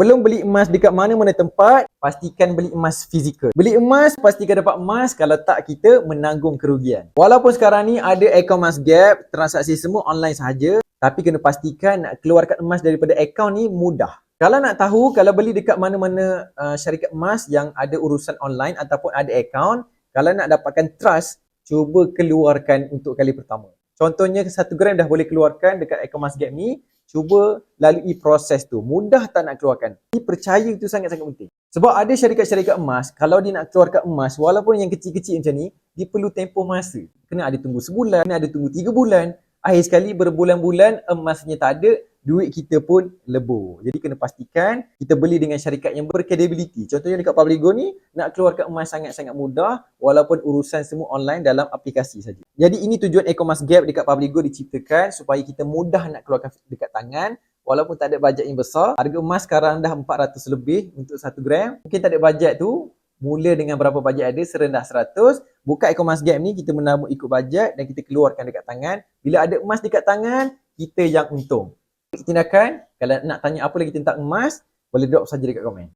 Sebelum beli emas dekat mana-mana tempat, pastikan beli emas fizikal. Beli emas, pastikan dapat emas. Kalau tak, kita menanggung kerugian. Walaupun sekarang ni ada akaun Masgap, transaksi semua online sahaja, tapi kena pastikan nak keluarkan emas daripada akaun ni mudah. Kalau nak tahu, kalau beli dekat mana-mana syarikat emas yang ada urusan online ataupun ada akaun, kalau nak dapatkan trust, cuba keluarkan untuk kali pertama. Contohnya 1 gram dah boleh keluarkan dekat akaun Masgap ni, cuba lalui proses tu. Mudah tak nak keluarkan? Percaya itu sangat-sangat penting. Sebab ada syarikat-syarikat emas, kalau dia nak keluarkan emas, walaupun yang kecil-kecil macam ni, dia perlu tempoh masa. Kena ada tunggu sebulan, kena ada tunggu 3 bulan. Akhir sekali berbulan-bulan emasnya tak ada, duit kita pun lebur. Jadi kena pastikan kita beli dengan syarikat yang berkredibiliti. Contohnya dekat Publigo ni, nak keluarkan emas sangat-sangat mudah walaupun urusan semua online dalam aplikasi saja. Jadi ini tujuan akaun Masgap dekat Publigo diciptakan supaya kita mudah nak keluarkan dekat tangan walaupun tak ada bajet yang besar. Harga emas sekarang dah 400 lebih untuk 1 gram. Mungkin tak ada bajet tu, mula dengan berapa bajet ada, serendah 100. Buka akaun Masgap ni, kita menabung ikut bajet dan kita keluarkan dekat tangan. Bila ada emas dekat tangan, kita yang untung. Tindakan, kalau nak tanya apa lagi tentang emas, boleh drop saja dekat komen.